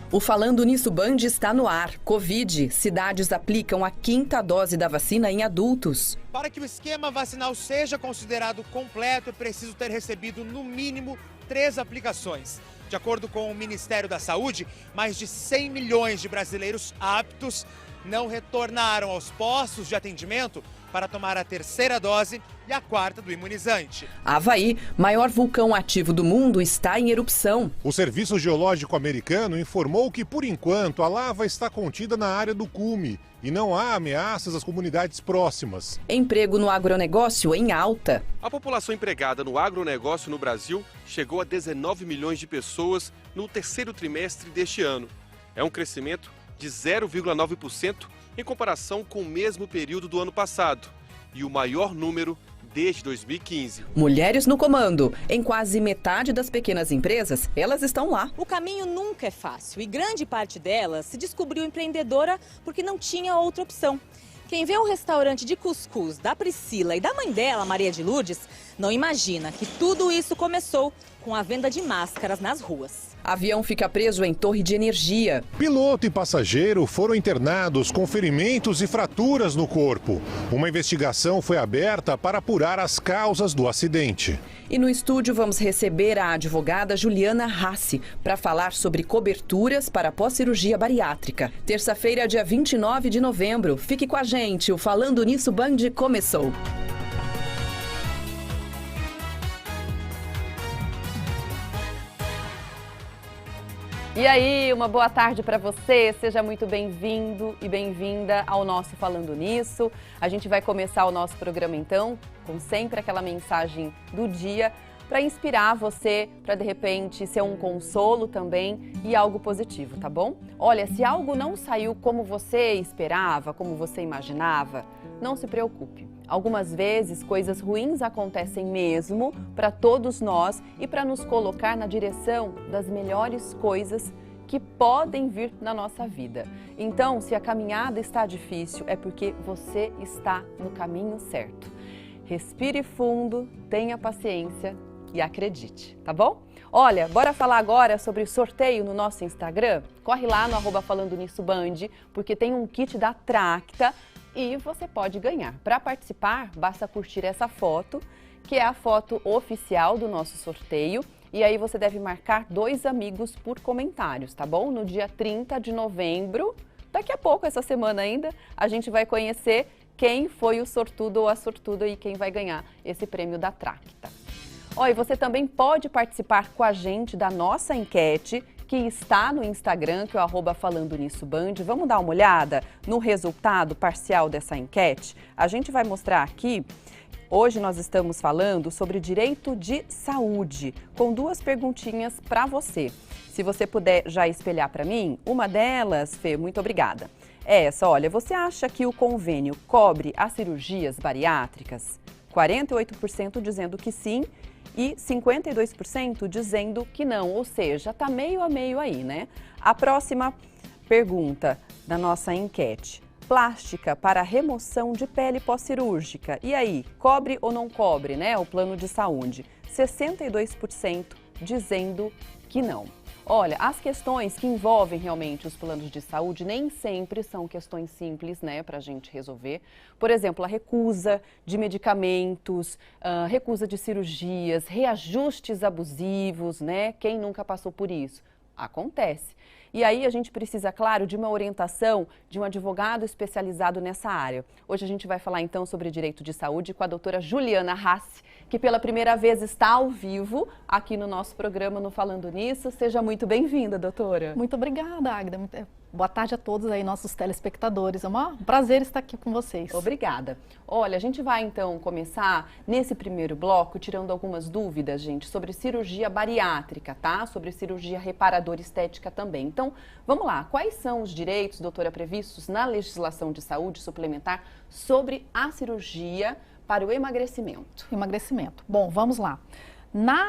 O Falando Nisso Band está no ar. Covid. Cidades aplicam a 5ª dose da vacina em adultos. Para que o esquema vacinal seja considerado completo, é preciso ter recebido, no mínimo, 3 aplicações. De acordo com o Ministério da Saúde, mais de 100 milhões de brasileiros aptos não retornaram aos postos de atendimento para tomar a 3ª dose e a 4ª do imunizante. Havaí, maior vulcão ativo do mundo, está em erupção. O Serviço Geológico Americano informou que, por enquanto, a lava está contida na área do cume e não há ameaças às comunidades próximas. Emprego no agronegócio em alta. A população empregada no agronegócio no Brasil chegou a 19 milhões de pessoas no 3º trimestre deste ano. É um crescimento de 0,9% em comparação com o mesmo período do ano passado e o maior número desde 2015. Mulheres no comando. Em quase metade das pequenas empresas, elas estão lá. O caminho nunca é fácil e grande parte delas se descobriu empreendedora porque não tinha outra opção. Quem vê o restaurante de cuscuz da Priscila e da mãe dela, Maria de Lourdes, não imagina que tudo isso começou com a venda de máscaras nas ruas. Avião fica preso em torre de energia. Piloto e passageiro foram internados com ferimentos e fraturas no corpo. Uma investigação foi aberta para apurar as causas do acidente. E no estúdio vamos receber a advogada Juliana Rassi para falar sobre coberturas para pós-cirurgia bariátrica. Terça-feira, dia 29 de novembro. Fique com a gente, o Falando Nisso Band começou. E aí, uma boa tarde para você, seja muito bem-vindo e bem-vinda ao nosso Falando Nisso. A gente vai começar o nosso programa então, com sempre aquela mensagem do dia, para inspirar você, para de repente ser um consolo também e algo positivo, tá bom? Olha, se algo não saiu como você esperava, como você imaginava, não se preocupe. Algumas vezes coisas ruins acontecem mesmo para todos nós e para nos colocar na direção das melhores coisas que podem vir na nossa vida. Então, se a caminhada está difícil, é porque você está no caminho certo. Respire fundo, tenha paciência e acredite, tá bom? Olha, bora falar agora sobre sorteio no nosso Instagram? Corre lá no @FalandoNissoBand, porque tem um kit da Tracta e você pode ganhar. Para participar, basta curtir essa foto, que é a foto oficial do nosso sorteio. E aí você deve marcar 2 amigos por comentários, tá bom? No dia 30 de novembro, daqui a pouco, essa semana ainda, a gente vai conhecer quem foi o sortudo ou a sortuda e quem vai ganhar esse prêmio da Tracta. Ó, e você também pode participar com a gente da nossa enquete, que está no Instagram, que é o @FalandoNissoBand. Vamos dar uma olhada no resultado parcial dessa enquete? A gente vai mostrar aqui, hoje nós estamos falando sobre direito de saúde, com 2 perguntinhas para você. Se você puder já espelhar para mim, uma delas, Fê, muito obrigada. É essa, olha, você acha que o convênio cobre as cirurgias bariátricas? 48% dizendo que sim, e 52% dizendo que não, ou seja, tá meio a meio aí, né? A próxima pergunta da nossa enquete. Plástica para remoção de pele pós-cirúrgica. E aí, cobre ou não cobre, né? O plano de saúde. 62% dizendo que não. Olha, as questões que envolvem realmente os planos de saúde nem sempre são questões simples, né, para a gente resolver. Por exemplo, a recusa de medicamentos, recusa de cirurgias, reajustes abusivos, né? Quem nunca passou por isso? Acontece. E aí a gente precisa, claro, de uma orientação de um advogado especializado nessa área. Hoje a gente vai falar então sobre direito de saúde com a doutora Juliana Rassi, que pela primeira vez está ao vivo aqui no nosso programa no Falando Nisso. Seja muito bem-vinda, doutora. Muito obrigada, Agda. Boa tarde a todos aí, nossos telespectadores. É um prazer estar aqui com vocês. Obrigada. Olha, a gente vai então começar nesse primeiro bloco tirando algumas dúvidas, gente, sobre cirurgia bariátrica, tá? Sobre cirurgia reparadora estética também. Então, vamos lá. Quais são os direitos, doutora, previstos na legislação de saúde suplementar sobre a cirurgia para o emagrecimento? Emagrecimento. Bom, vamos lá.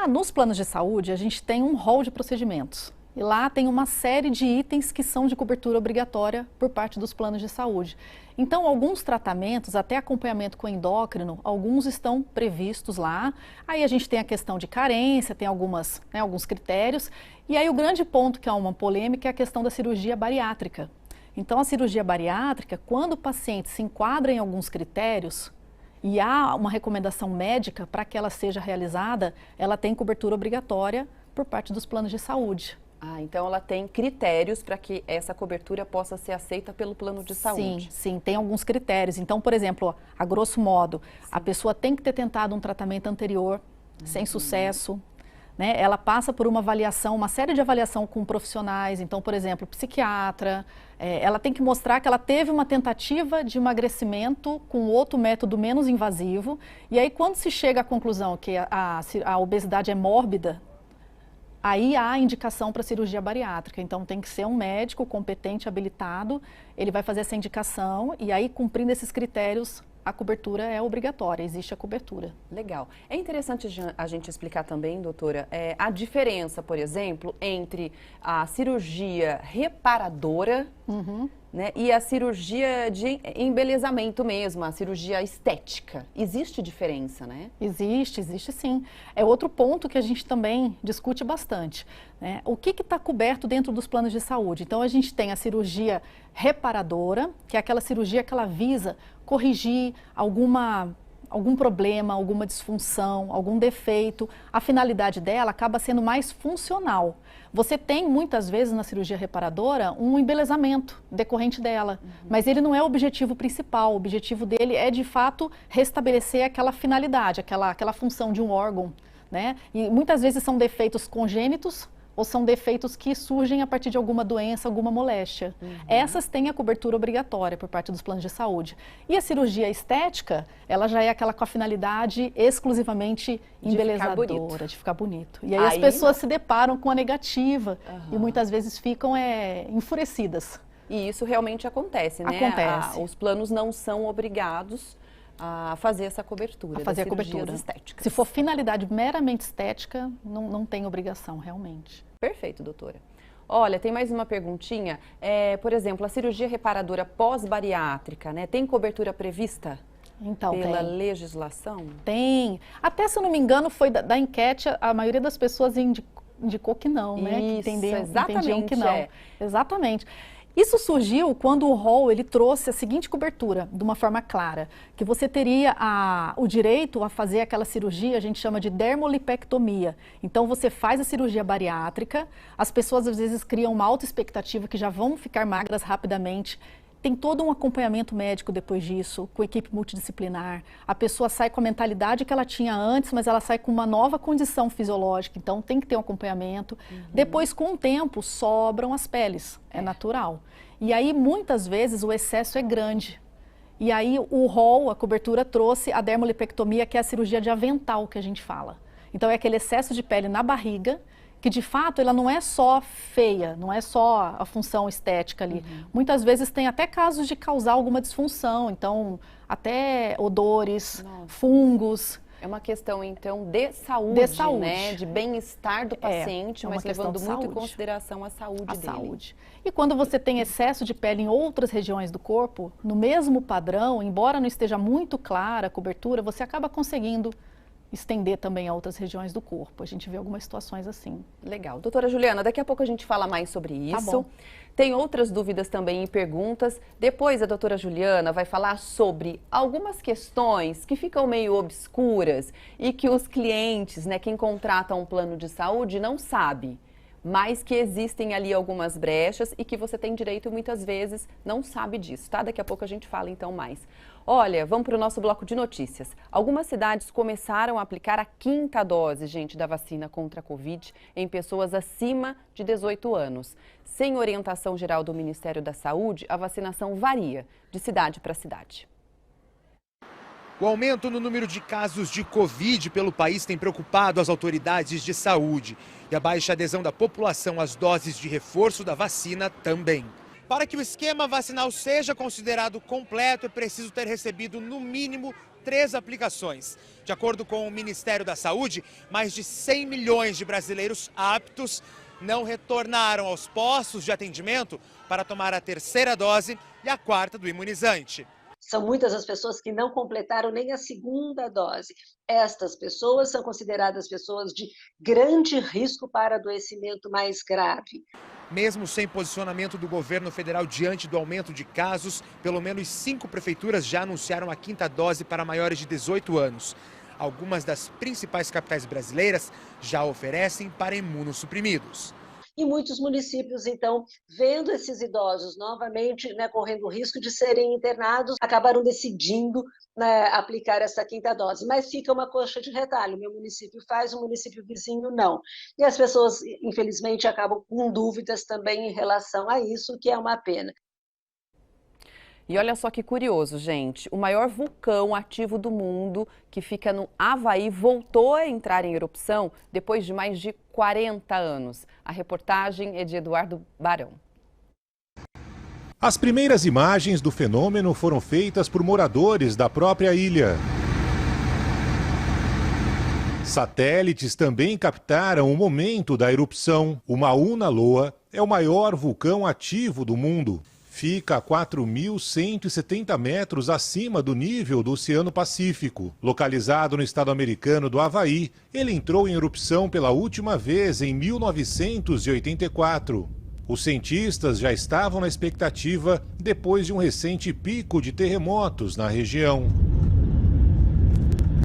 Nos planos de saúde, a gente tem um rol de procedimentos. E lá tem uma série de itens que são de cobertura obrigatória por parte dos planos de saúde. Então, alguns tratamentos, até acompanhamento com endócrino, alguns estão previstos lá. Aí a gente tem a questão de carência, tem alguns critérios. E aí o grande ponto, que é uma polêmica, é a questão da cirurgia bariátrica. Então, a cirurgia bariátrica, quando o paciente se enquadra em alguns critérios e há uma recomendação médica para que ela seja realizada, ela tem cobertura obrigatória por parte dos planos de saúde. Ah, então ela tem critérios para que essa cobertura possa ser aceita pelo plano de saúde. Sim, tem alguns critérios. Então, por exemplo, a grosso modo, a pessoa tem que ter tentado um tratamento anterior, sem sucesso, né? Ela passa por uma avaliação, uma série de avaliação com profissionais. Então, por exemplo, psiquiatra, ela tem que mostrar que ela teve uma tentativa de emagrecimento com outro método menos invasivo. E aí, quando se chega à conclusão que a obesidade é mórbida, aí há indicação para cirurgia bariátrica. Então, tem que ser um médico competente, habilitado, ele vai fazer essa indicação e aí, cumprindo esses critérios, a cobertura é obrigatória, existe a cobertura. Legal. É interessante a gente explicar também, doutora, a diferença, por exemplo, entre a cirurgia reparadora, né, e a cirurgia de embelezamento mesmo, a cirurgia estética. Existe diferença, né? Existe sim. É outro ponto que a gente também discute bastante, né? O que está coberto dentro dos planos de saúde? Então, a gente tem a cirurgia reparadora, que é aquela cirurgia que ela visa corrigir algum problema, alguma disfunção, algum defeito. A finalidade dela acaba sendo mais funcional. Você tem, muitas vezes, na cirurgia reparadora, um embelezamento decorrente dela, mas ele não é o objetivo principal. O objetivo dele é, de fato, restabelecer aquela finalidade, aquela função de um órgão, né? E muitas vezes são defeitos congênitos, ou são defeitos que surgem a partir de alguma doença, alguma moléstia. Essas têm a cobertura obrigatória por parte dos planos de saúde. E a cirurgia estética, ela já é aquela com a finalidade exclusivamente embelezadora, de ficar bonito. E aí as pessoas se deparam com a negativa e muitas vezes ficam enfurecidas. E isso realmente acontece, né? Acontece. Os planos não são obrigados a fazer essa cobertura, fazer a cobertura estéticas. Se for finalidade meramente estética, não tem obrigação, realmente. Perfeito, doutora. Olha, tem mais uma perguntinha. Por exemplo, a cirurgia reparadora pós-bariátrica, né, tem cobertura prevista pela legislação? Tem. Até, se eu não me engano, foi da enquete, a maioria das pessoas indicou que não, né? Isso, entendiam que não. Exatamente. Isso surgiu quando o Hall ele trouxe a seguinte cobertura, de uma forma clara, que você teria o direito a fazer aquela cirurgia, a gente chama de dermolipectomia. Então, você faz a cirurgia bariátrica, as pessoas às vezes criam uma alta expectativa que já vão ficar magras rapidamente. Tem todo um acompanhamento médico depois disso, com equipe multidisciplinar. A pessoa sai com a mentalidade que ela tinha antes, mas ela sai com uma nova condição fisiológica, então tem que ter um acompanhamento. Depois, com o tempo, sobram as peles, é natural. E aí, muitas vezes, o excesso é grande. E aí, o Hall, a cobertura, trouxe a dermolipectomia, que é a cirurgia de avental que a gente fala. Então, é aquele excesso de pele na barriga, que de fato ela não é só feia, não é só a função estética ali. Muitas vezes tem até casos de causar alguma disfunção, então até odores, fungos. É uma questão, então, de saúde, né? De bem-estar do paciente, mas levando muito em consideração a saúde dele. E quando você tem excesso de pele em outras regiões do corpo, no mesmo padrão, embora não esteja muito clara a cobertura, você acaba conseguindo estender também a outras regiões do corpo. A gente vê algumas situações assim. Legal. Doutora Juliana, daqui a pouco a gente fala mais sobre isso. Tá bom. Tem outras dúvidas também e perguntas. Depois a doutora Juliana vai falar sobre algumas questões que ficam meio obscuras e que os clientes, né, quem contrata um plano de saúde não sabe, mas que existem ali algumas brechas e que você tem direito e muitas vezes não sabe disso, tá? Daqui a pouco a gente fala então mais. Olha, vamos para o nosso bloco de notícias. Algumas cidades começaram a aplicar a 5ª dose, gente, da vacina contra a Covid em pessoas acima de 18 anos. Sem orientação geral do Ministério da Saúde, a vacinação varia de cidade para cidade. O aumento no número de casos de Covid pelo país tem preocupado as autoridades de saúde. E a baixa adesão da população às doses de reforço da vacina também. Para que o esquema vacinal seja considerado completo, é preciso ter recebido no mínimo 3 aplicações. De acordo com o Ministério da Saúde, mais de 100 milhões de brasileiros aptos não retornaram aos postos de atendimento para tomar a terceira dose e a quarta do imunizante. São muitas as pessoas que não completaram nem a segunda dose. Estas pessoas são consideradas pessoas de grande risco para adoecimento mais grave. Mesmo sem posicionamento do governo federal diante do aumento de casos, pelo menos 5 prefeituras já anunciaram a quinta dose para maiores de 18 anos. Algumas das principais capitais brasileiras já oferecem para imunossuprimidos. E muitos municípios, então, vendo esses idosos novamente correndo o risco de serem internados, acabaram decidindo aplicar essa quinta dose. Mas fica uma coxa de retalho. Meu município faz, o município vizinho não. E as pessoas, infelizmente, acabam com dúvidas também em relação a isso, o que é uma pena. E olha só que curioso, gente. O maior vulcão ativo do mundo, que fica no Havaí, voltou a entrar em erupção depois de mais de 40 anos. A reportagem é de Eduardo Barão. As primeiras imagens do fenômeno foram feitas por moradores da própria ilha. Satélites também captaram o momento da erupção. O Mauna Loa é o maior vulcão ativo do mundo. Fica a 4.170 metros acima do nível do Oceano Pacífico. Localizado no estado americano do Havaí, ele entrou em erupção pela última vez em 1984. Os cientistas já estavam na expectativa depois de um recente pico de terremotos na região.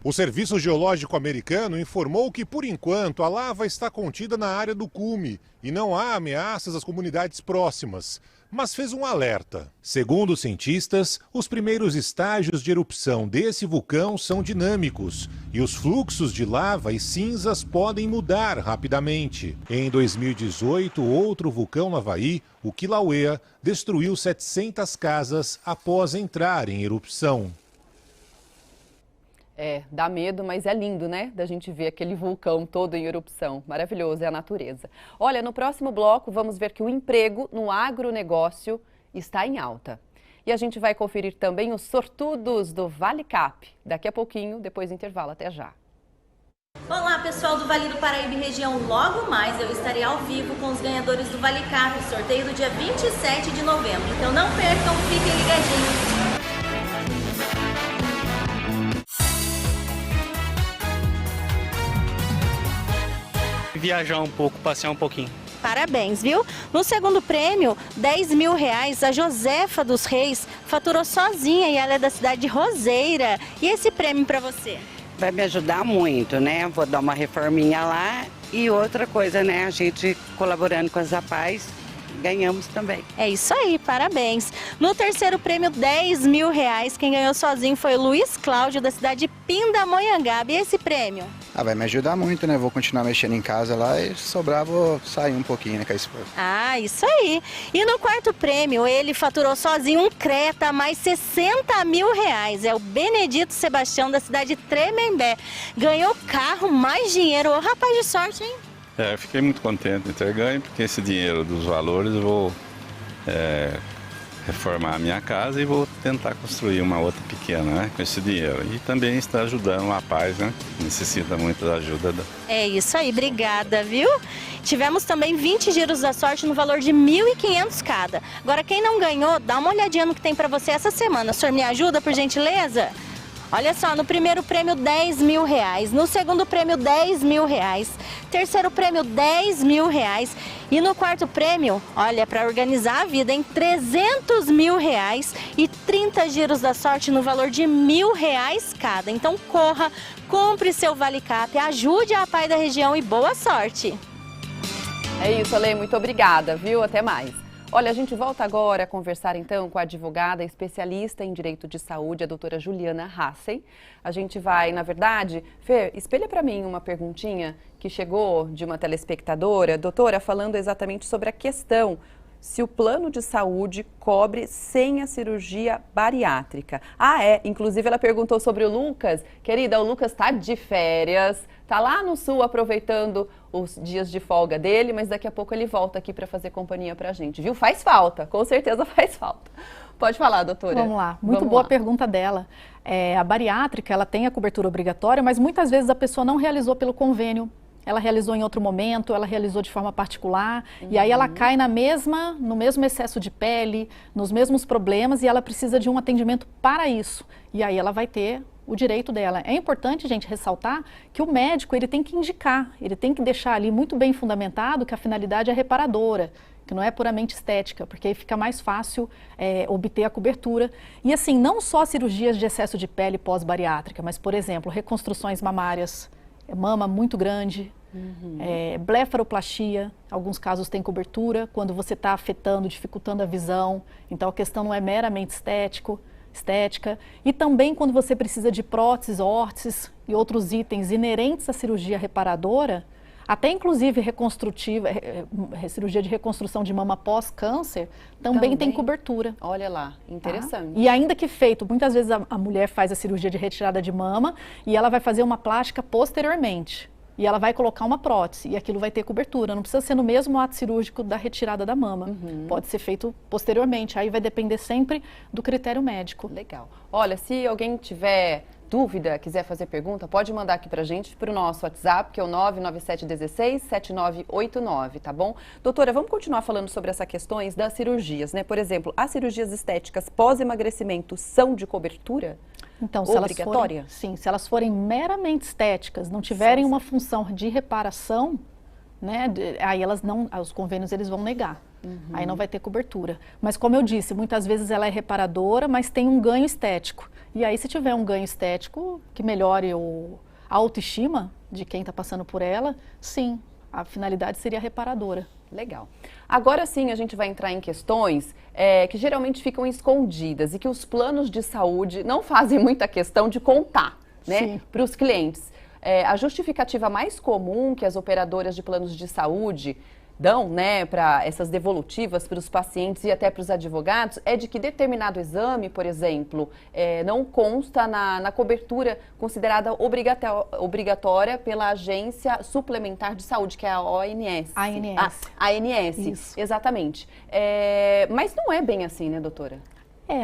O Serviço Geológico Americano informou que, por enquanto, a lava está contida na área do cume e não há ameaças às comunidades próximas, mas fez um alerta. Segundo os cientistas, os primeiros estágios de erupção desse vulcão são dinâmicos e os fluxos de lava e cinzas podem mudar rapidamente. Em 2018, outro vulcão no Havaí, o Kilauea, destruiu 700 casas após entrar em erupção. Dá medo, mas é lindo, né? Da gente ver aquele vulcão todo em erupção. Maravilhoso, é a natureza. Olha, no próximo bloco vamos ver que o emprego no agronegócio está em alta. E a gente vai conferir também os sortudos do ValeCap. Daqui a pouquinho, depois do intervalo. Até já. Olá, pessoal do Vale do Paraíba e região. Logo mais eu estarei ao vivo com os ganhadores do ValeCap, sorteio do dia 27 de novembro. Então não percam, fiquem ligadinhos. Viajar um pouco, passear um pouquinho. Parabéns, viu? No segundo prêmio, R$10.000, a Josefa dos Reis faturou sozinha e ela é da cidade de Roseira. E esse prêmio para você? Vai me ajudar muito, né? Vou dar uma reforminha lá e outra coisa, né? A gente colaborando com as APAES, ganhamos também. É isso aí, parabéns. No terceiro prêmio, R$10.000, quem ganhou sozinho foi o Luiz Cláudio, da cidade de Pindamonhangaba. E esse prêmio? Vai me ajudar muito, né? Vou continuar mexendo em casa lá e se sobrar vou sair um pouquinho, né, com a esposa. Isso aí. E no quarto prêmio, ele faturou sozinho um Creta, mais R$60.000. É o Benedito Sebastião, da cidade de Tremembé. Ganhou carro, mais dinheiro. Ô, rapaz de sorte, hein? Eu fiquei muito contente de ter ganho, porque esse dinheiro dos valores eu vou reformar a minha casa e vou tentar construir uma outra pequena, né, com esse dinheiro. E também está ajudando a paz, né? Necessita muito da ajuda. É isso aí, obrigada, viu? Tivemos também 20 giros da sorte no valor de R$1.500 cada. Agora, quem não ganhou, dá uma olhadinha no que tem para você essa semana. O senhor me ajuda, por gentileza? Olha só, no primeiro prêmio R$10.000, no segundo prêmio R$10.000, terceiro prêmio R$10.000 e no quarto prêmio, olha, para organizar a vida, em R$300.000 e 30 giros da sorte no valor de R$1.000 cada. Então corra, compre seu ValeCap, ajude a APAE da região e boa sorte! É isso, Ale, muito obrigada, viu? Até mais. Olha, a gente volta agora a conversar então com a advogada especialista em direito de saúde, a doutora Juliana Hassen. A gente vai, na verdade, Fer, espelha para mim uma perguntinha que chegou de uma telespectadora, doutora, falando exatamente sobre a questão se o plano de saúde cobre sem a cirurgia bariátrica. Inclusive ela perguntou sobre o Lucas. Querida, o Lucas está de férias, está lá no sul aproveitando os dias de folga dele, mas daqui a pouco ele volta aqui para fazer companhia para a gente, viu? Faz falta, com certeza faz falta. Pode falar, doutora. Vamos lá, muito boa pergunta dela. A bariátrica, ela tem a cobertura obrigatória, mas muitas vezes a pessoa não realizou pelo convênio ela realizou em outro momento, ela realizou de forma particular, e aí ela cai no mesmo excesso de pele, nos mesmos problemas, e ela precisa de um atendimento para isso. E aí ela vai ter o direito dela. É importante, gente, ressaltar que o médico, ele tem que indicar, ele tem que deixar ali muito bem fundamentado que a finalidade é reparadora, que não é puramente estética, porque aí fica mais fácil obter a cobertura. E assim, não só cirurgias de excesso de pele pós-bariátrica, mas, por exemplo, reconstruções mamárias, mama muito grande, blefaroplastia, alguns casos tem cobertura, quando você está afetando, dificultando a visão, então a questão não é meramente estética, e também quando você precisa de próteses, órteses e outros itens inerentes à cirurgia reparadora, até inclusive reconstrutiva, cirurgia de reconstrução de mama pós-câncer, também tem cobertura. Olha lá, interessante. Tá? E ainda que feito, muitas vezes a mulher faz a cirurgia de retirada de mama e ela vai fazer uma plástica posteriormente. E ela vai colocar uma prótese e aquilo vai ter cobertura. Não precisa ser no mesmo ato cirúrgico da retirada da mama. Pode ser feito posteriormente. Aí vai depender sempre do critério médico. Legal. Olha, se alguém tiver dúvida, quiser fazer pergunta, pode mandar aqui pra gente pro nosso WhatsApp, que é o 99716-7989, tá bom? Doutora, vamos continuar falando sobre essas questões das cirurgias, né? Por exemplo, as cirurgias estéticas pós-emagrecimento são de cobertura? Então, obrigatória? Se elas forem meramente estéticas, não tiverem uma função de reparação, né, aí os convênios eles vão negar. Aí não vai ter cobertura. Mas como eu disse, muitas vezes ela é reparadora, mas tem um ganho estético. E aí se tiver um ganho estético que melhore a autoestima de quem está passando por ela, sim, a finalidade seria reparadora. Legal. Agora sim a gente vai entrar em questões que geralmente ficam escondidas e que os planos de saúde não fazem muita questão de contar, né, para os clientes. A justificativa mais comum que as operadoras de planos de saúde dão, né, para essas devolutivas para os pacientes e até para os advogados, é de que determinado exame, por exemplo, não consta na cobertura considerada obrigatória pela Agência Suplementar de Saúde, que é a ONS. A ANS, isso. Exatamente. Mas não é bem assim, né, doutora?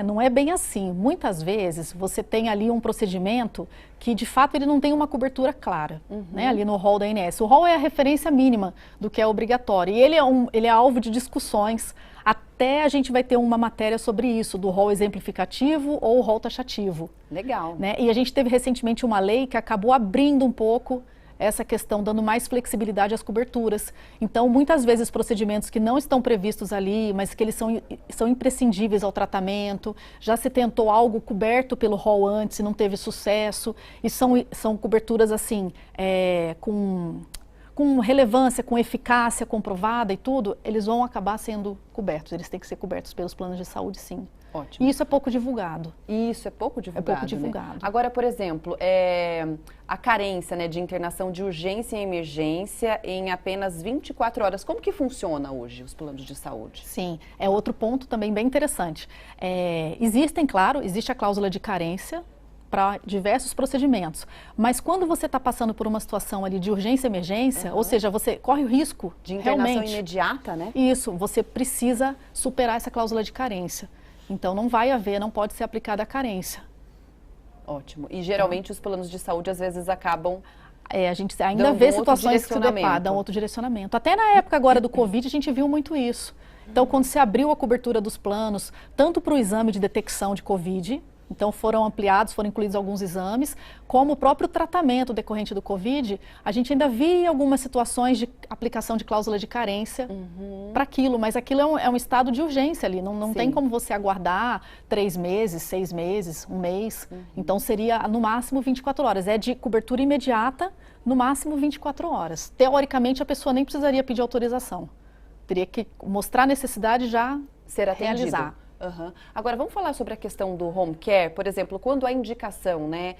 Não é bem assim. Muitas vezes você tem ali um procedimento que de fato ele não tem uma cobertura clara, né, ali no rol da ANS. O rol é a referência mínima do que é obrigatório e ele é alvo de discussões. Até a gente vai ter uma matéria sobre isso, do rol exemplificativo ou o rol taxativo. Legal. Né? E a gente teve recentemente uma lei que acabou abrindo um pouco essa questão, dando mais flexibilidade às coberturas. Então, muitas vezes, procedimentos que não estão previstos ali, mas que eles são imprescindíveis ao tratamento, já se tentou algo coberto pelo rol antes e não teve sucesso, e são coberturas, assim, com relevância, com eficácia comprovada e tudo, eles vão acabar sendo cobertos, eles têm que ser cobertos pelos planos de saúde, sim. Ótimo. E isso é pouco divulgado. Isso é pouco divulgado. É pouco divulgado. Né? Agora, por exemplo, a carência, né, de internação de urgência e emergência em apenas 24 horas. Como que funciona hoje os planos de saúde? Sim, é outro ponto também bem interessante. Existe a cláusula de carência para diversos procedimentos, mas quando você está passando por uma situação ali de urgência e emergência, ou seja, você corre o risco de internação realmente, imediata, né? Isso, você precisa superar essa cláusula de carência. Então não pode ser aplicada a carência. Ótimo. E geralmente os planos de saúde às vezes acabam... a gente ainda vê situações que se dão outro direcionamento. Até na época agora do Covid a gente viu muito isso. Então quando se abriu a cobertura dos planos, tanto para o exame de detecção de Covid, então foram incluídos alguns exames, como o próprio tratamento decorrente do Covid, a gente ainda via algumas situações de aplicação de cláusula de carência para aquilo, mas aquilo é um estado de urgência ali, não tem como você aguardar 3 meses, 6 meses, 1 mês, então seria no máximo 24 horas, é de cobertura imediata, no máximo 24 horas. Teoricamente a pessoa nem precisaria pedir autorização, teria que mostrar a necessidade já ser realizar. Agora, vamos falar sobre a questão do home care, por exemplo, quando a indicação, né,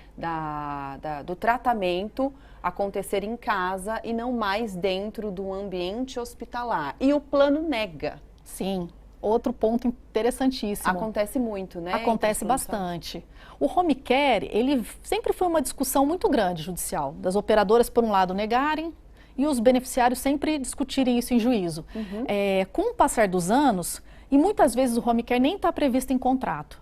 do tratamento acontecer em casa e não mais dentro do ambiente hospitalar. E o plano nega. Sim, outro ponto interessantíssimo. Acontece muito, né? Acontece bastante. O home care, ele sempre foi uma discussão muito grande judicial, das operadoras, por um lado, negarem, e os beneficiários sempre discutirem isso em juízo. Com o passar dos anos, e muitas vezes o home care nem está previsto em contrato,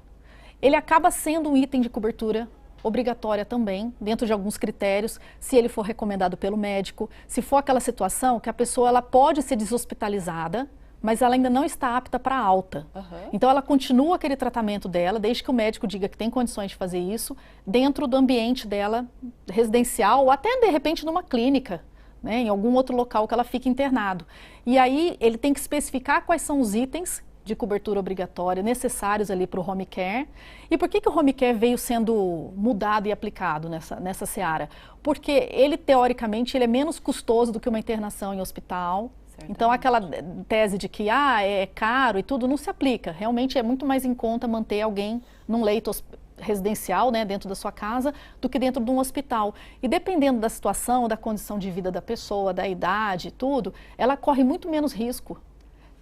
ele acaba sendo um item de cobertura obrigatória também, dentro de alguns critérios, se ele for recomendado pelo médico, se for aquela situação que a pessoa ela pode ser deshospitalizada, mas ela ainda não está apta para alta. Então ela continua aquele tratamento dela, desde que o médico diga que tem condições de fazer isso, dentro do ambiente dela residencial, ou até de repente numa clínica, né, em algum outro local que ela fique internado. E aí ele tem que especificar quais são os itens de cobertura obrigatória necessários ali para o home care. E por que o home care veio sendo mudado e aplicado nessa seara? Porque ele, teoricamente, ele é menos custoso do que uma internação em hospital. Então aquela tese de que é caro e tudo não se aplica. Realmente é muito mais em conta manter alguém num leito residencial, né, dentro da sua casa, do que dentro de um hospital. E dependendo da situação, da condição de vida da pessoa, da idade e tudo, ela corre muito menos risco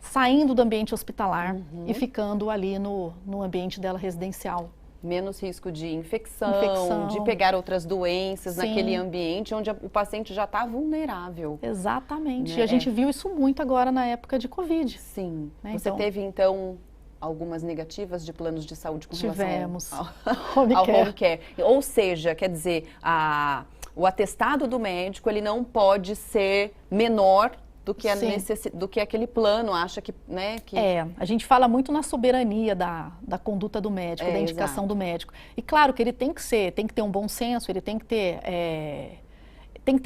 saindo do ambiente hospitalar e ficando ali no ambiente dela residencial. Menos risco de infecção, de pegar outras doenças naquele ambiente onde o paciente já está vulnerável. Exatamente. Né? E a gente viu isso muito agora na época de Covid. Sim. Né? Você teve, então, algumas negativas de planos de saúde com relação ao home care. Ou seja, quer dizer, o atestado do médico ele não pode ser menor do que, do que aquele plano acha que, né? A gente fala muito na soberania da conduta do médico, da indicação do médico. E claro que ele tem que ter um bom senso, ele tem que ter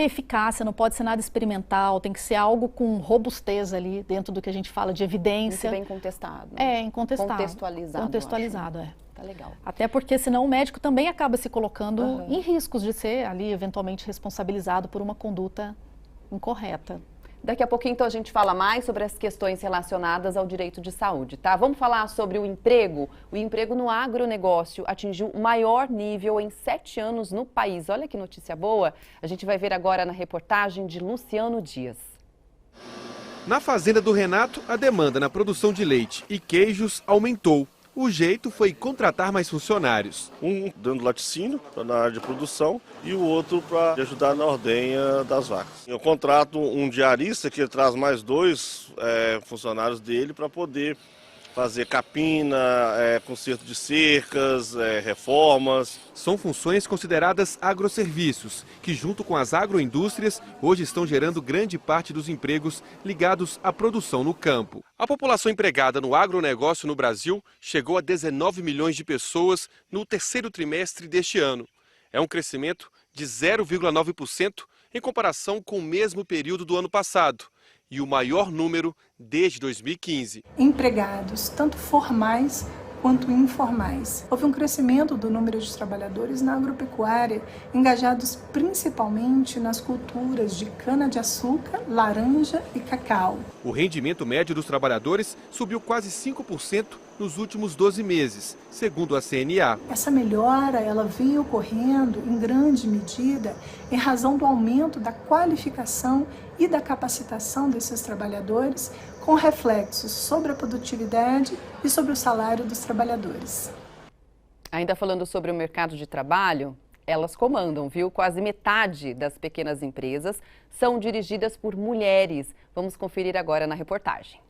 eficácia, não pode ser nada experimental, tem que ser algo com robustez ali dentro do que a gente fala de evidência. Muito bem contestado. Né? Incontestado. Contextualizado, Tá legal. Até porque senão o médico também acaba se colocando em riscos de ser ali eventualmente responsabilizado por uma conduta incorreta. Daqui a pouquinho, então, a gente fala mais sobre as questões relacionadas ao direito de saúde, tá? Vamos falar sobre o emprego? O emprego no agronegócio atingiu o maior nível em 7 anos no país. Olha que notícia boa. A gente vai ver agora na reportagem de Luciano Dias. Na fazenda do Renato, a demanda na produção de leite e queijos aumentou. O jeito foi contratar mais funcionários. Um dando laticínio na área de produção e o outro para ajudar na ordenha das vacas. Eu contrato um diarista que traz mais 2 funcionários dele para poder fazer capina, conserto de cercas, reformas. São funções consideradas agroserviços, que junto com as agroindústrias, hoje estão gerando grande parte dos empregos ligados à produção no campo. A população empregada no agronegócio no Brasil chegou a 19 milhões de pessoas no terceiro trimestre deste ano. É um crescimento de 0,9% em comparação com o mesmo período do ano passado. E o maior número desde 2015. Empregados, tanto formais quanto informais. Houve um crescimento do número de trabalhadores na agropecuária, engajados principalmente nas culturas de cana-de-açúcar, laranja e cacau. O rendimento médio dos trabalhadores subiu quase 5% nos últimos 12 meses, segundo a CNA. Essa melhora ela vem ocorrendo em grande medida em razão do aumento da qualificação e da capacitação desses trabalhadores, com reflexos sobre a produtividade e sobre o salário dos trabalhadores. Ainda falando sobre o mercado de trabalho, elas comandam, viu? Quase metade das pequenas empresas são dirigidas por mulheres. Vamos conferir agora na reportagem.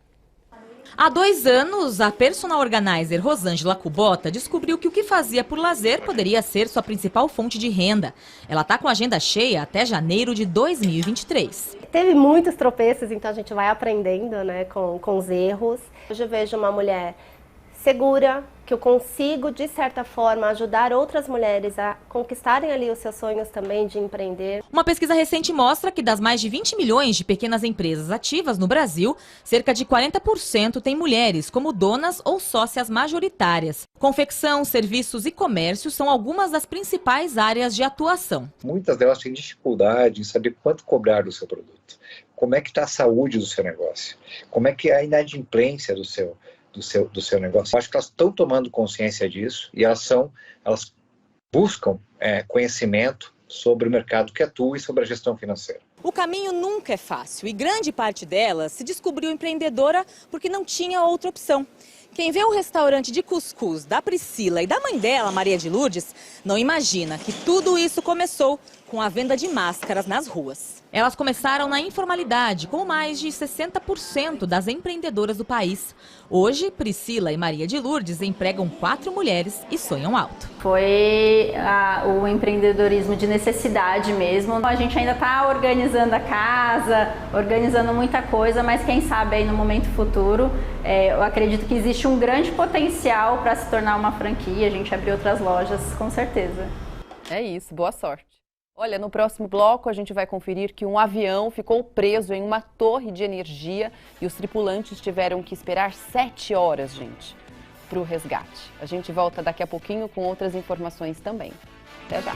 Há 2 anos, a personal organizer Rosângela Kubota descobriu que o que fazia por lazer poderia ser sua principal fonte de renda. Ela está com a agenda cheia até janeiro de 2023. Teve muitos tropeços, então a gente vai aprendendo, né, com os erros. Hoje eu vejo uma mulher segura, que eu consigo, de certa forma, ajudar outras mulheres a conquistarem ali os seus sonhos também de empreender. Uma pesquisa recente mostra que das mais de 20 milhões de pequenas empresas ativas no Brasil, cerca de 40% tem mulheres como donas ou sócias majoritárias. Confecção, serviços e comércio são algumas das principais áreas de atuação. Muitas delas têm dificuldade em saber quanto cobrar do seu produto. Como é que está a saúde do seu negócio? Como é que é a inadimplência do seu negócio. Eu acho que elas estão tomando consciência disso e elas buscam conhecimento sobre o mercado que atua e sobre a gestão financeira. O caminho nunca é fácil e grande parte delas se descobriu empreendedora porque não tinha outra opção. Quem vê o restaurante de cuscuz da Priscila e da mãe dela, Maria de Lourdes, não imagina que tudo isso começou com a venda de máscaras nas ruas. Elas começaram na informalidade, como mais de 60% das empreendedoras do país. Hoje, Priscila e Maria de Lourdes empregam 4 mulheres e sonham alto. Foi o empreendedorismo de necessidade mesmo. A gente ainda está organizando a casa, organizando muita coisa, mas quem sabe aí no momento futuro, eu acredito que existe um grande potencial para se tornar uma franquia, a gente abrir outras lojas, com certeza. É isso, boa sorte. Olha, no próximo bloco a gente vai conferir que um avião ficou preso em uma torre de energia e os tripulantes tiveram que esperar 7 horas, gente, para o resgate. A gente volta daqui a pouquinho com outras informações também. Até já!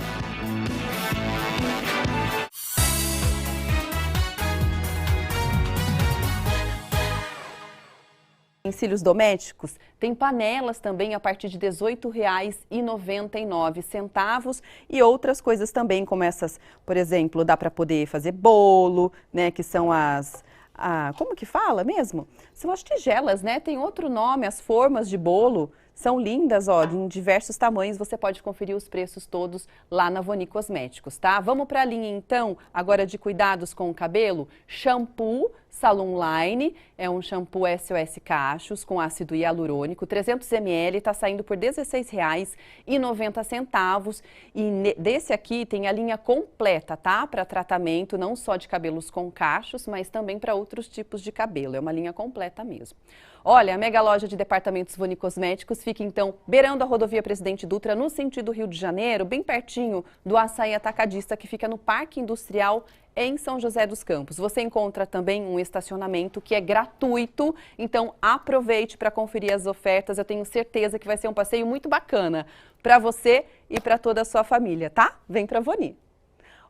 Utensílios domésticos, tem panelas também a partir de R$ 18,99 e outras coisas também, como essas, por exemplo, dá para poder fazer bolo, né, que são como que fala mesmo? São as tigelas, né? Tem outro nome, as formas de bolo. São lindas, ó, em diversos tamanhos. Você pode conferir os preços todos lá na Voni Cosméticos, tá? Vamos para a linha, então, agora de cuidados com o cabelo. Shampoo Salon Line, é um shampoo SOS Cachos com ácido hialurônico, 300 ml, tá saindo por R$ 16,90. E desse aqui tem a linha completa, tá? Para tratamento não só de cabelos com cachos, mas também para outros tipos de cabelo. É uma linha completa mesmo. Olha, a mega loja de departamentos Voni Cosméticos fica, então, beirando a rodovia Presidente Dutra, no sentido Rio de Janeiro, bem pertinho do Açaí Atacadista, que fica no Parque Industrial em São José dos Campos. Você encontra também um estacionamento que é gratuito, então aproveite para conferir as ofertas. Eu tenho certeza que vai ser um passeio muito bacana para você e para toda a sua família, tá? Vem para Voni.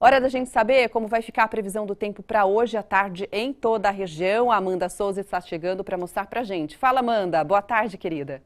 Hora da gente saber como vai ficar a previsão do tempo para hoje à tarde em toda a região. A Amanda Souza está chegando para mostrar para a gente. Fala, Amanda. Boa tarde, querida.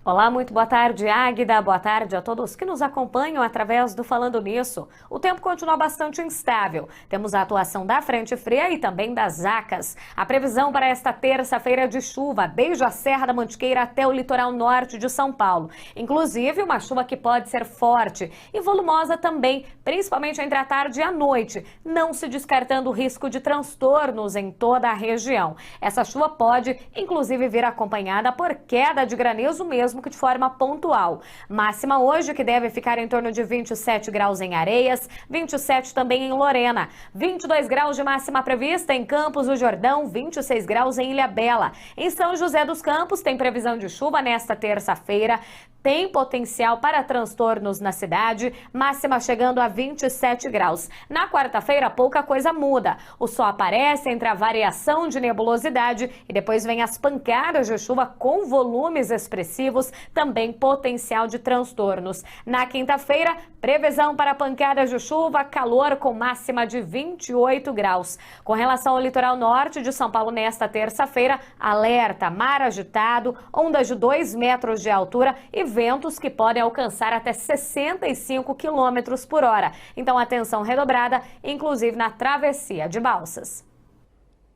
Olá, muito boa tarde, Águida. Boa tarde a todos que nos acompanham através do Falando Nisso. O tempo continua bastante instável. Temos a atuação da frente fria e também das acas. A previsão para esta terça-feira de chuva, desde a Serra da Mantiqueira até o litoral norte de São Paulo. Inclusive, uma chuva que pode ser forte e volumosa também, principalmente entre a tarde e a noite, não se descartando o risco de transtornos em toda a região. Essa chuva pode, inclusive, vir acompanhada por queda de granizo mesmo que de forma pontual. Máxima hoje que deve ficar em torno de 27 graus em Areias, 27 também em Lorena, 22 graus de máxima prevista em Campos do Jordão, 26 graus em Ilhabela. Em São José dos Campos tem previsão de chuva nesta terça-feira. Tem potencial para transtornos na cidade, máxima chegando a 27 graus. Na quarta-feira, pouca coisa muda. O sol aparece entre a variação de nebulosidade e depois vem as pancadas de chuva com volumes expressivos, também potencial de transtornos. Na quinta-feira, previsão para pancadas de chuva, calor com máxima de 28 graus. Com relação ao litoral norte de São Paulo nesta terça-feira, alerta, mar agitado, ondas de 2 metros de altura e ventos que podem alcançar até 65 km por hora. Então, atenção redobrada, inclusive na travessia de Balsas.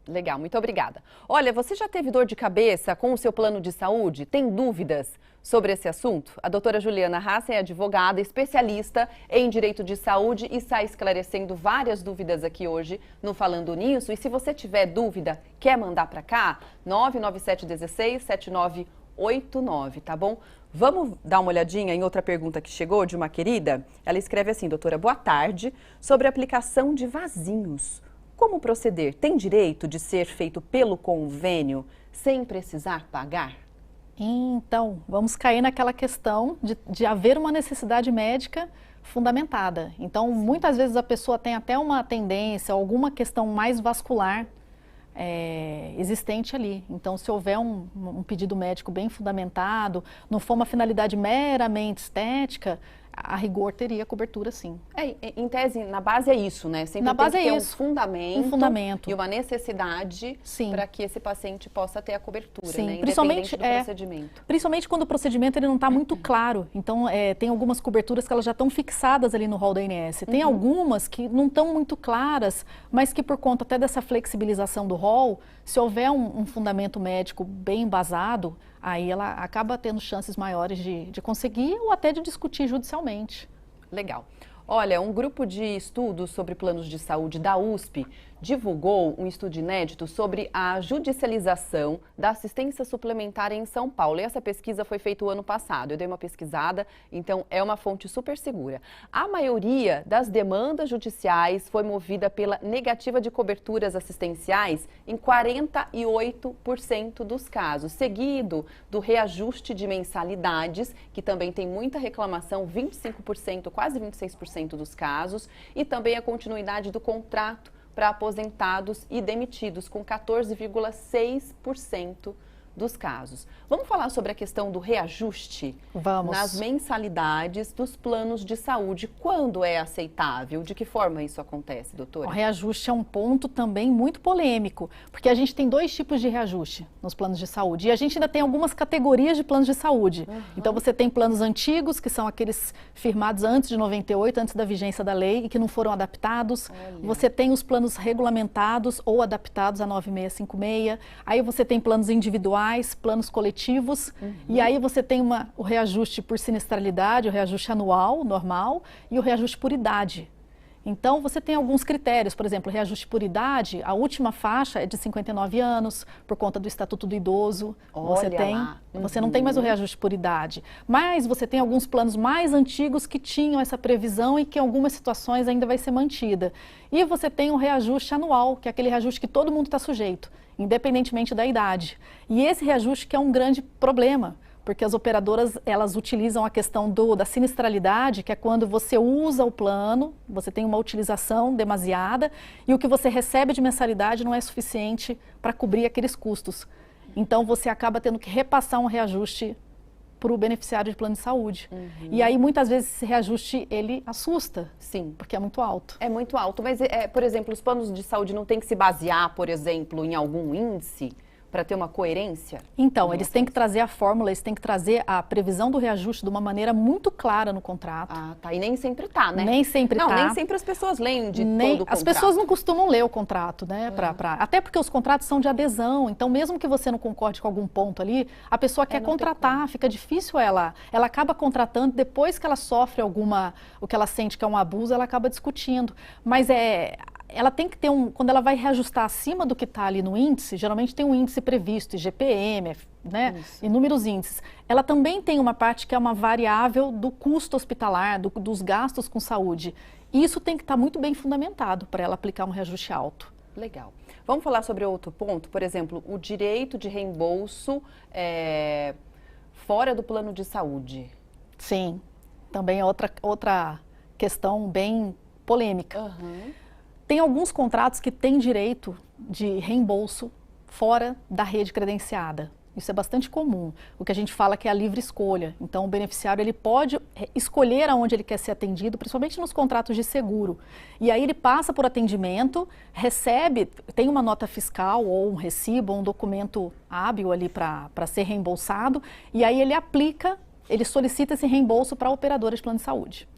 Legal, muito obrigada. Olha, você já teve dor de cabeça com o seu plano de saúde? Tem dúvidas sobre esse assunto? A doutora Juliana Hassen é advogada, especialista em direito de saúde e está esclarecendo várias dúvidas aqui hoje no Falando Nisso. E se você tiver dúvida, quer mandar para cá? 997167989, tá bom? Vamos dar uma olhadinha em outra pergunta que chegou de uma querida? Ela escreve assim, doutora, boa tarde, sobre a aplicação de vasinhos. Como proceder? Tem direito de ser feito pelo convênio sem precisar pagar? Então, vamos cair naquela questão de haver uma necessidade médica fundamentada. Então, muitas vezes a pessoa tem até uma tendência, alguma questão mais vascular existente ali. Então, se houver um pedido médico bem fundamentado, não for uma finalidade meramente estética, a rigor teria cobertura, sim. Em tese, na base é isso, né? Sempre na tem base que ter é isso. um fundamento e uma necessidade para que esse paciente possa ter a cobertura, sim, né? Principalmente Independente do procedimento. Principalmente quando o procedimento ele não está muito claro. Então, tem algumas coberturas que elas já estão fixadas ali no rol da ANS. Tem algumas que não estão muito claras, mas que por conta até dessa flexibilização do rol, se houver um fundamento médico bem embasado, aí ela acaba tendo chances maiores de conseguir ou até de discutir judicialmente. Legal. Olha, um grupo de estudos sobre planos de saúde da USP divulgou um estudo inédito sobre a judicialização da assistência suplementar em São Paulo. E essa pesquisa foi feita o ano passado. Eu dei uma pesquisada, então é uma fonte super segura. A maioria das demandas judiciais foi movida pela negativa de coberturas assistenciais em 48% dos casos, seguido do reajuste de mensalidades, que também tem muita reclamação, 25%, quase 26% dos casos, e também a continuidade do contrato para aposentados e demitidos, com 14,6% dos casos. Vamos falar sobre a questão do reajuste nas mensalidades dos planos de saúde. Quando é aceitável? De que forma isso acontece, doutora? O reajuste é um ponto também muito polêmico, porque a gente tem 2 tipos de reajuste nos planos de saúde. E a gente ainda tem algumas categorias de planos de saúde. Então você tem planos antigos, que são aqueles firmados antes de 98, antes da vigência da lei, e que não foram adaptados. Você tem os planos regulamentados ou adaptados a 9656. Aí você tem planos individuais, planos coletivos, e aí você tem o reajuste por sinistralidade, o reajuste anual, normal, e o reajuste por idade. Então, você tem alguns critérios, por exemplo, reajuste por idade, a última faixa é de 59 anos, por conta do Estatuto do Idoso. Você não tem mais o reajuste por idade, mas você tem alguns planos mais antigos que tinham essa previsão e que em algumas situações ainda vai ser mantida. E você tem o reajuste anual, que é aquele reajuste que todo mundo está sujeito, independentemente da idade. E esse reajuste que é um grande problema, porque as operadoras, elas utilizam a questão da sinistralidade, que é quando você usa o plano, você tem uma utilização demasiada e o que você recebe de mensalidade não é suficiente para cobrir aqueles custos. Então, você acaba tendo que repassar um reajuste para o beneficiário de plano de saúde. E aí, muitas vezes, esse reajuste, ele assusta. Sim. Porque é muito alto. É muito alto, mas, por exemplo, os planos de saúde não têm que se basear, por exemplo, em algum índice para ter uma coerência? Então, eles têm que trazer a fórmula, eles têm que trazer a previsão do reajuste de uma maneira muito clara no contrato. Ah, tá. E nem sempre tá, né? Nem sempre tá. Não, nem sempre as pessoas leem todo o contrato. As pessoas não costumam ler o contrato, né? Até porque os contratos são de adesão, então mesmo que você não concorde com algum ponto ali, a pessoa quer contratar, fica difícil ela acaba contratando, depois que ela sofre o que ela sente que é um abuso, ela acaba discutindo. Mas ela tem que ter quando ela vai reajustar acima do que está ali no índice, geralmente tem um índice previsto, IGPM, né? Inúmeros índices. Ela também tem uma parte que é uma variável do custo hospitalar, dos gastos com saúde. E isso tem que estar muito bem fundamentado para ela aplicar um reajuste alto. Legal. Vamos falar sobre outro ponto, por exemplo, o direito de reembolso fora do plano de saúde. Sim, também é outra questão bem polêmica. Tem alguns contratos que têm direito de reembolso fora da rede credenciada. Isso é bastante comum. O que a gente fala que é a livre escolha. Então, o beneficiário ele pode escolher aonde ele quer ser atendido, principalmente nos contratos de seguro. E aí ele passa por atendimento, recebe, tem uma nota fiscal ou um recibo, ou um documento hábil ali para ser reembolsado, e aí ele solicita esse reembolso para a operadora de plano de saúde.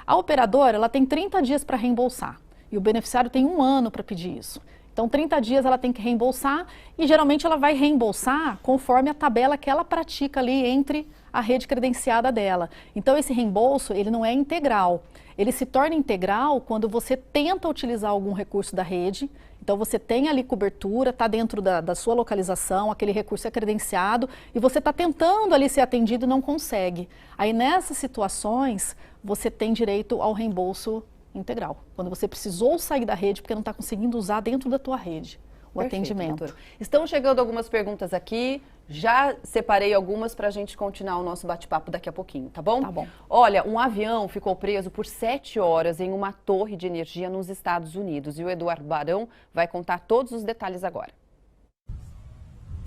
A operadora, ela tem 30 dias para reembolsar. E o beneficiário tem 1 ano para pedir isso. Então, 30 dias ela tem que reembolsar e geralmente ela vai reembolsar conforme a tabela que ela pratica ali entre a rede credenciada dela. Então, esse reembolso, ele não é integral. Ele se torna integral quando você tenta utilizar algum recurso da rede. Então, você tem ali cobertura, está dentro da sua localização, aquele recurso é credenciado e você está tentando ali ser atendido e não consegue. Aí, nessas situações, você tem direito ao reembolso integral, quando você precisou sair da rede porque não está conseguindo usar dentro da tua rede o atendimento. Doutora. Estão chegando algumas perguntas aqui, já separei algumas para a gente continuar o nosso bate-papo daqui a pouquinho, tá bom? Tá bom. Olha, um avião ficou preso por 7 horas em uma torre de energia nos Estados Unidos e o Eduardo Barão vai contar todos os detalhes agora.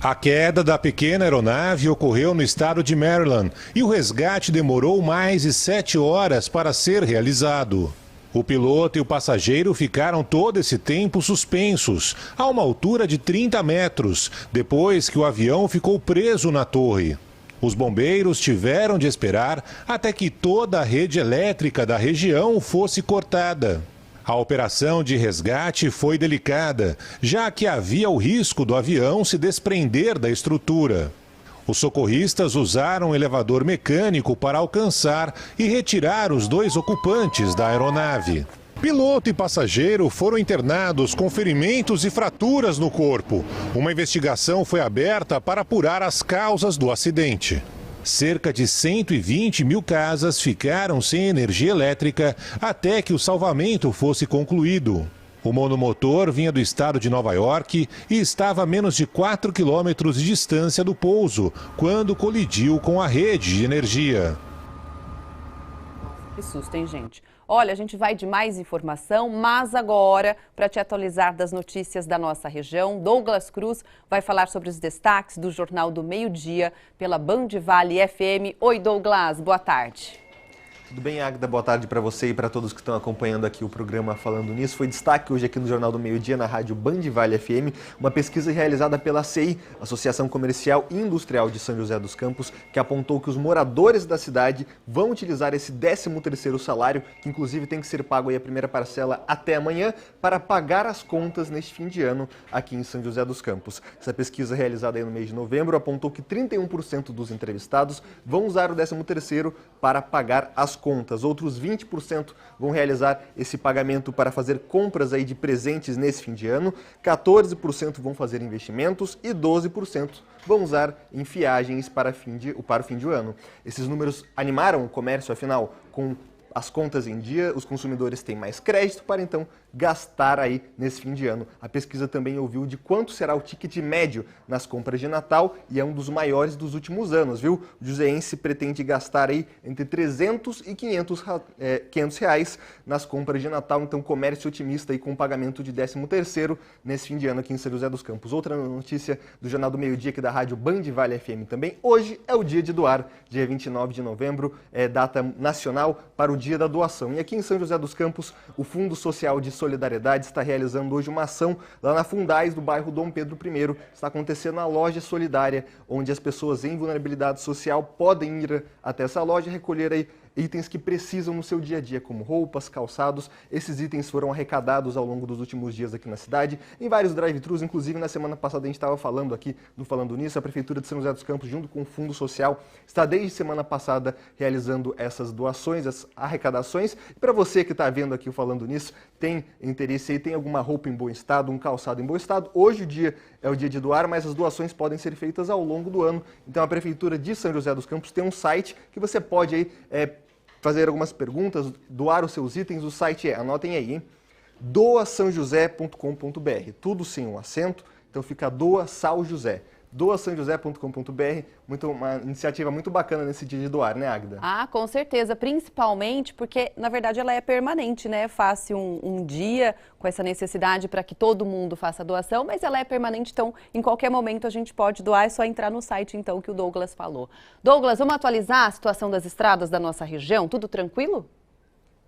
A queda da pequena aeronave ocorreu no estado de Maryland e o resgate demorou mais de 7 horas para ser realizado. O piloto e o passageiro ficaram todo esse tempo suspensos, a uma altura de 30 metros, depois que o avião ficou preso na torre. Os bombeiros tiveram de esperar até que toda a rede elétrica da região fosse cortada. A operação de resgate foi delicada, já que havia o risco do avião se desprender da estrutura. Os socorristas usaram um elevador mecânico para alcançar e retirar os 2 ocupantes da aeronave. Piloto e passageiro foram internados com ferimentos e fraturas no corpo. Uma investigação foi aberta para apurar as causas do acidente. Cerca de 120 mil casas ficaram sem energia elétrica até que o salvamento fosse concluído. O monomotor vinha do estado de Nova York e estava a menos de 4 quilômetros de distância do pouso, quando colidiu com a rede de energia. Que susto, hein, gente? Olha, a gente vai de mais informação, mas agora, para te atualizar das notícias da nossa região, Douglas Cruz vai falar sobre os destaques do Jornal do Meio-Dia pela Band Vale FM. Oi, Douglas, boa tarde. Tudo bem, Águida? Boa tarde para você e para todos que estão acompanhando aqui o programa Falando Nisso. Foi destaque hoje aqui no Jornal do Meio-Dia, na rádio Band Vale FM, uma pesquisa realizada pela ACI, Associação Comercial e Industrial de São José dos Campos, que apontou que os moradores da cidade vão utilizar esse 13º salário, que inclusive tem que ser pago aí a primeira parcela até amanhã, para pagar as contas neste fim de ano aqui em São José dos Campos. Essa pesquisa realizada aí no mês de novembro apontou que 31% dos entrevistados vão usar o 13º para pagar as contas. Outros 20% vão realizar esse pagamento para fazer compras aí de presentes nesse fim de ano, 14% vão fazer investimentos e 12% vão usar em viagens para o fim de ano. Esses números animaram o comércio, afinal, com as contas em dia, os consumidores têm mais crédito para então gastar aí nesse fim de ano. A pesquisa também ouviu de quanto será o ticket médio nas compras de Natal e é um dos maiores dos últimos anos, viu? O joseense pretende gastar aí entre 300 e 500 reais nas compras de Natal, então comércio otimista aí com o pagamento de 13º nesse fim de ano aqui em São José dos Campos. Outra notícia do Jornal do Meio-Dia aqui da rádio Band Vale FM também. Hoje é o dia de doar, dia 29 de novembro, é data nacional para o dia da doação. E aqui em São José dos Campos, o Fundo Social de Solidariedade está realizando hoje uma ação lá na Fundais, do bairro Dom Pedro I. Está acontecendo na loja solidária, onde as pessoas em vulnerabilidade social podem ir até essa loja e recolher aí itens que precisam no seu dia a dia, como roupas, calçados. Esses itens foram arrecadados ao longo dos últimos dias aqui na cidade, em vários drive-thrus. Inclusive, na semana passada a gente estava falando aqui, Falando Nisso, a Prefeitura de São José dos Campos, junto com o Fundo Social, está desde semana passada realizando essas doações, as arrecadações. E para você que está vendo aqui o Falando Nisso, tem interesse aí, tem alguma roupa em bom estado, um calçado em bom estado, hoje o dia é o dia de doar, mas as doações podem ser feitas ao longo do ano. Então a Prefeitura de São José dos Campos tem um site que você pode aí fazer algumas perguntas, doar os seus itens. O site anotem aí, hein? doasaojosé.com.br, tudo sem um acento, então fica doasaojosé. doasaojosé.com.br, uma iniciativa muito bacana nesse dia de doar, né, Águida? Ah, com certeza, principalmente porque, na verdade, ela é permanente, né? É fácil um dia com essa necessidade para que todo mundo faça a doação, mas ela é permanente, então, em qualquer momento a gente pode doar, é só entrar no site, então, que o Douglas falou. Douglas, vamos atualizar a situação das estradas da nossa região? Tudo tranquilo?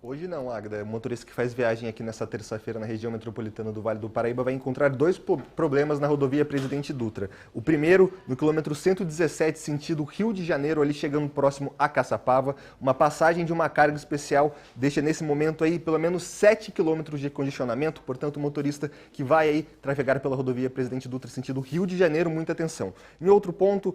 Hoje não, Águida. O motorista que faz viagem aqui nessa terça-feira na região metropolitana do Vale do Paraíba vai encontrar dois problemas na rodovia Presidente Dutra. O primeiro, no quilômetro 117, sentido Rio de Janeiro, ali chegando próximo a Caçapava. Uma passagem de uma carga especial deixa nesse momento aí pelo menos 7 quilômetros de congestionamento. Portanto, o motorista que vai aí trafegar pela rodovia Presidente Dutra, sentido Rio de Janeiro, muita atenção. Em outro ponto,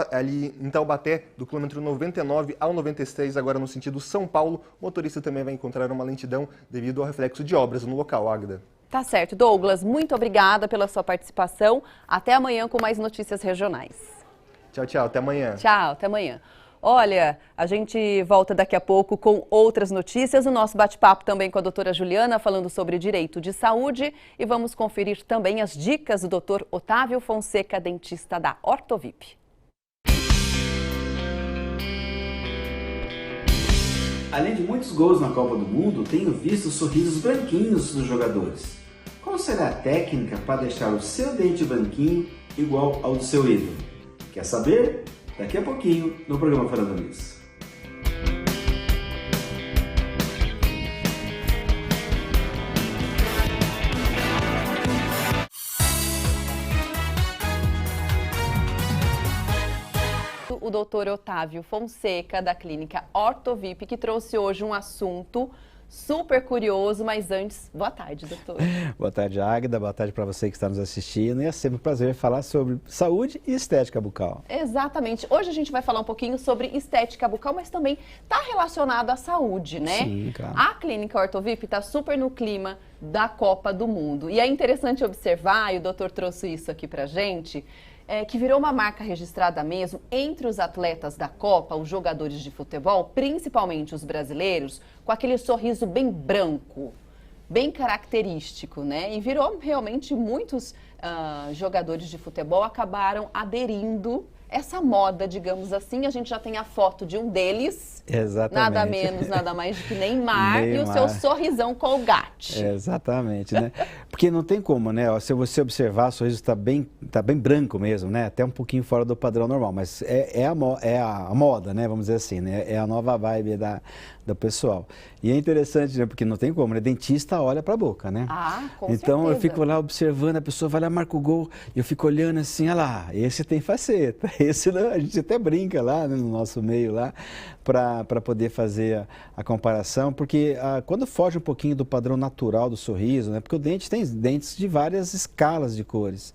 ali em Taubaté, do quilômetro 99 ao 96, agora no sentido São Paulo, o motorista também vai encontrar uma lentidão devido ao reflexo de obras no local, Águida. Tá certo. Douglas, muito obrigada pela sua participação. Até amanhã com mais notícias regionais. Tchau, tchau. Até amanhã. Tchau, até amanhã. Olha, a gente volta daqui a pouco com outras notícias. O nosso bate-papo também com a doutora Juliana, falando sobre direito de saúde. E vamos conferir também as dicas do doutor Otávio Fonseca, dentista da Ortovip. Além de muitos gols na Copa do Mundo, tenho visto sorrisos branquinhos dos jogadores. Qual será a técnica para deixar o seu dente branquinho igual ao do seu ídolo? Quer saber? Daqui a pouquinho no programa Falando Nisso. O doutor Otávio Fonseca, da clínica Ortovip, que trouxe hoje um assunto super curioso, mas antes, boa tarde, doutor. Boa tarde, Águida, boa tarde para você que está nos assistindo, e é sempre um prazer falar sobre saúde e estética bucal. Exatamente. Hoje a gente vai falar um pouquinho sobre estética bucal, mas também está relacionado à saúde, né? Sim, claro. A Clínica Ortovip está super no clima da Copa do Mundo. E é interessante observar, e o doutor trouxe isso aqui pra gente, que virou uma marca registrada mesmo entre os atletas da Copa, os jogadores de futebol, principalmente os brasileiros, com aquele sorriso bem branco, bem característico, né? E virou realmente muitos jogadores de futebol acabaram aderindo essa moda, digamos assim. A gente já tem a foto de um deles. Exatamente. Nada menos, nada mais do que Neymar e o seu sorrisão Colgate. Exatamente, né? Porque não tem como, né? Se você observar, o sorriso tá bem branco mesmo, né? Até um pouquinho fora do padrão normal, mas é a moda, né? Vamos dizer assim, né? É a nova vibe do pessoal. E é interessante, né? Porque não tem como, né? Dentista olha pra boca, né? Com então certeza. Eu fico lá observando, a pessoa vai lá, marca o gol, e eu fico olhando assim, olha lá, esse tem faceta, esse não, a gente até brinca lá, né, no nosso meio lá, para poder fazer a comparação, porque quando foge um pouquinho do padrão natural do sorriso, né? Porque o dente tem dentes de várias escalas de cores,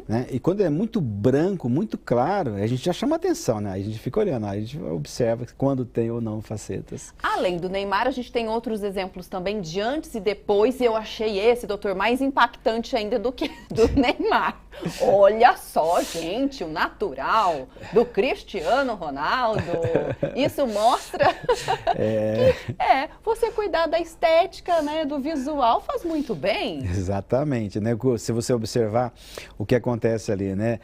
né? E quando é muito branco, muito claro, a gente já chama atenção, né? A gente fica olhando, a gente observa quando tem ou não facetas. Além do Neymar, a gente tem outros exemplos também de antes e depois, e eu achei esse, doutor, mais impactante ainda do que do Neymar. Olha só, gente, o natural do Cristiano Ronaldo. Isso mostra que você cuidar da estética, né, do visual faz muito bem. Exatamente, né? Se você observar o que acontece ali, né?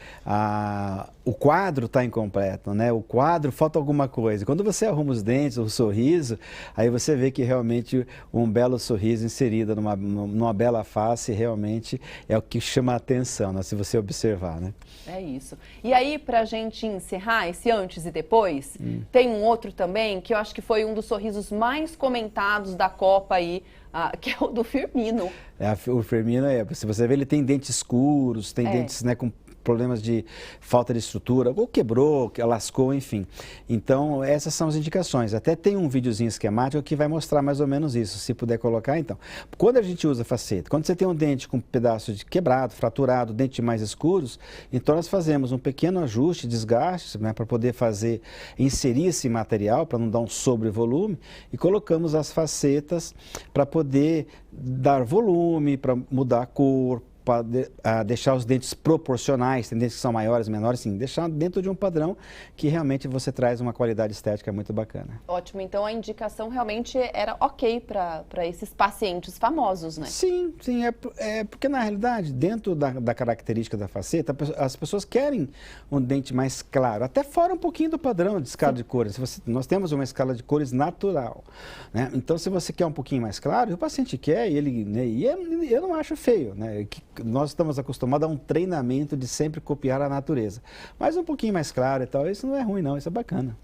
O quadro está incompleto, né? O quadro falta alguma coisa. Quando você arruma os dentes, o sorriso, aí você vê que realmente um belo sorriso inserido numa bela face realmente é o que chama a atenção, né? Se você observar, né? É isso. E aí, pra gente encerrar esse antes e depois, tem um outro também que eu acho que foi um dos sorrisos mais comentados da Copa aí, que é o do Firmino. O Firmino, se você ver, ele tem dentes escuros, tem dentes, né, com problemas de falta de estrutura, ou quebrou, lascou, enfim. Então, essas são as indicações. Até tem um videozinho esquemático que vai mostrar mais ou menos isso, se puder colocar, então. Quando a gente usa faceta, quando você tem um dente com um pedaço de quebrado, fraturado, dentes mais escuros, então nós fazemos um pequeno ajuste, desgaste, né, para poder inserir esse material, para não dar um sobrevolume, e colocamos as facetas para poder dar volume, para mudar a cor, para deixar os dentes proporcionais, tem dentes que são maiores, menores, sim, deixar dentro de um padrão que realmente você traz uma qualidade estética muito bacana. Ótimo, então a indicação realmente era ok para esses pacientes famosos, né? Sim, porque na realidade, dentro da característica da faceta, as pessoas querem um dente mais claro, até fora um pouquinho do padrão de escala de cores. Nós temos uma escala de cores natural, né? Então, se você quer um pouquinho mais claro, o paciente quer, e eu não acho feio, né? Nós estamos acostumados a um treinamento de sempre copiar a natureza. Mas um pouquinho mais claro e tal, isso não é ruim não, isso é bacana.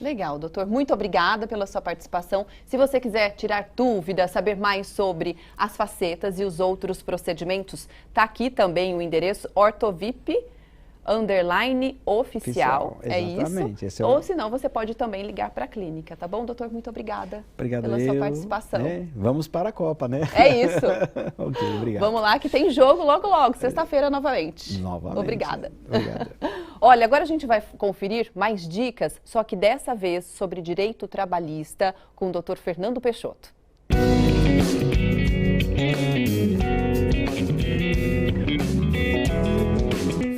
Legal, doutor. Muito obrigada pela sua participação. Se você quiser tirar dúvidas, saber mais sobre as facetas e os outros procedimentos, tá aqui também o endereço ortovip_oficial. É isso? Esse Ou senão você pode também ligar para a clínica, tá bom, doutor? Muito obrigada pela sua participação. Vamos para a Copa, né? É isso. Ok, obrigado. Vamos lá que tem jogo logo, sexta-feira novamente. Obrigada. Olha, agora a gente vai conferir mais dicas, só que dessa vez sobre direito trabalhista com o doutor Fernando Peixoto.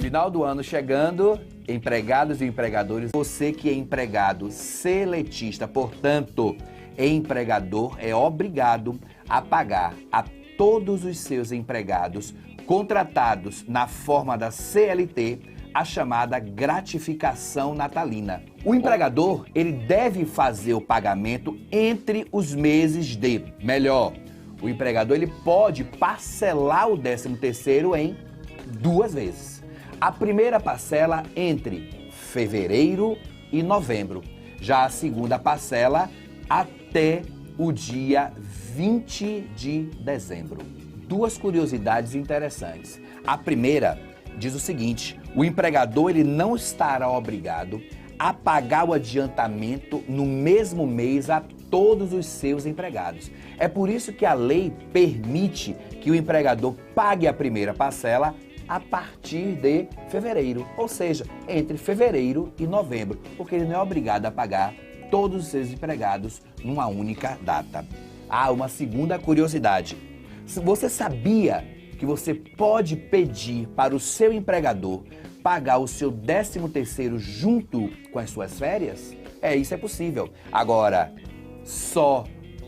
Final do ano chegando, empregados e empregadores, você que é empregado seletista, portanto, empregador é obrigado a pagar a todos os seus empregados contratados na forma da CLT a chamada gratificação natalina. O empregador, ele deve fazer o pagamento entre os meses de, melhor, o empregador ele pode parcelar o 13º em 2 vezes. A primeira parcela entre fevereiro e novembro. Já a segunda parcela até o dia 20 de dezembro. 2 curiosidades interessantes. A primeira diz o seguinte: o empregador ele não estará obrigado a pagar o adiantamento no mesmo mês a todos os seus empregados. É por isso que a lei permite que o empregador pague a primeira parcela a partir de fevereiro, ou seja, entre fevereiro e novembro, porque ele não é obrigado a pagar todos os seus empregados numa única data. Ah, uma segunda curiosidade. Você sabia que você pode pedir para o seu empregador pagar o seu 13º junto com as suas férias? Isso é possível. Agora,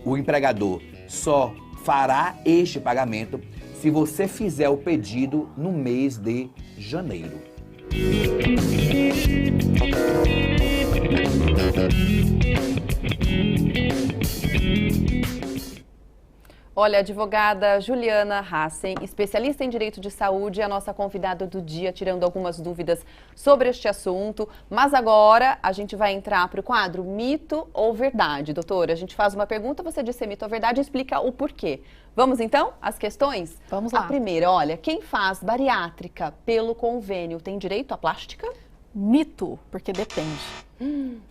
o empregador só fará este pagamento se você fizer o pedido no mês de janeiro. Olha, a advogada Juliana Hassen, especialista em direito de saúde, é a nossa convidada do dia, tirando algumas dúvidas sobre este assunto. Mas agora a gente vai entrar para o quadro Mito ou Verdade. Doutora, a gente faz uma pergunta, você diz se é mito ou verdade e explica o porquê. Vamos então às questões? Vamos lá. A primeira, olha, quem faz bariátrica pelo convênio tem direito à plástica? Mito, porque depende.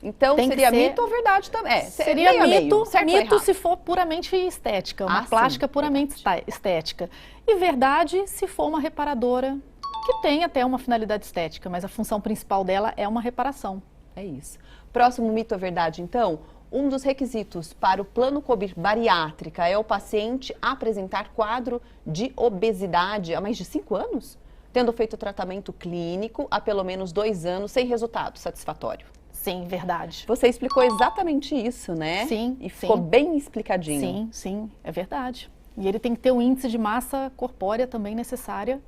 Então seria mito ou verdade também? Seria mito, mito se for puramente estética, uma plástica puramente estética. E verdade se for uma reparadora que tem até uma finalidade estética, mas a função principal dela é uma reparação. É isso. Próximo mito ou verdade, então? Um dos requisitos para o plano Cobrir bariátrica é o paciente apresentar quadro de obesidade há mais de 5 anos? Tendo feito tratamento clínico há pelo menos 2 anos sem resultado satisfatório. Sim, verdade. Você explicou exatamente isso, né? Sim. E ficou bem explicadinho. Sim, é verdade. E ele tem que ter um índice de massa corpórea também necessária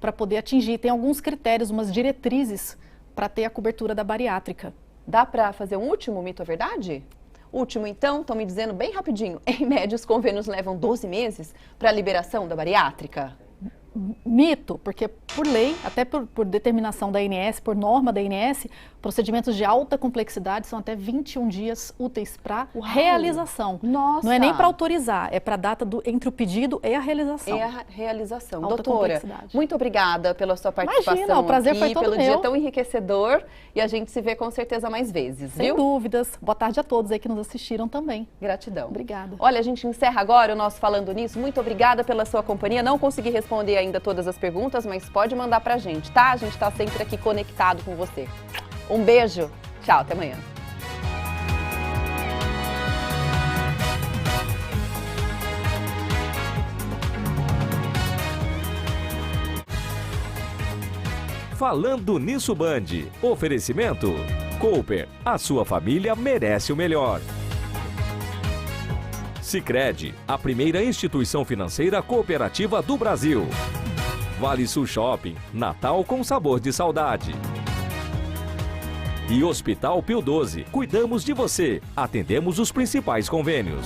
para poder atingir. Tem alguns critérios, umas diretrizes para ter a cobertura da bariátrica. Dá para fazer um último mito ou verdade? Último, então, estão me dizendo bem rapidinho. Em média, os convênios levam 12 meses para a liberação da bariátrica? Mito, porque por lei, até por determinação da ANS, por norma da ANS, procedimentos de alta complexidade são até 21 dias úteis para realização. Nossa! Não é nem para autorizar, é para a data entre o pedido e a realização. E a realização. Alta Doutora, muito obrigada pela sua participação. Imagina, o prazer aqui, foi todo pelo meu. dia tão enriquecedor, e a gente se vê com certeza mais vezes, Sem viu? dúvidas. Boa tarde a todos aí que nos assistiram também. Gratidão. Obrigada. Olha, a gente encerra agora o nosso Falando Nisso. Muito obrigada pela sua companhia. Não consegui responder ainda todas as perguntas, mas pode mandar pra gente, tá? A gente tá sempre aqui conectado com você. Um beijo. Tchau, até amanhã. Falando Nisso Band. Oferecimento. Cooper, a sua família merece o melhor. Sicredi, a primeira instituição financeira cooperativa do Brasil. Vale Sul Shopping, Natal com sabor de saudade. E Hospital Pio 12, cuidamos de você, atendemos os principais convênios.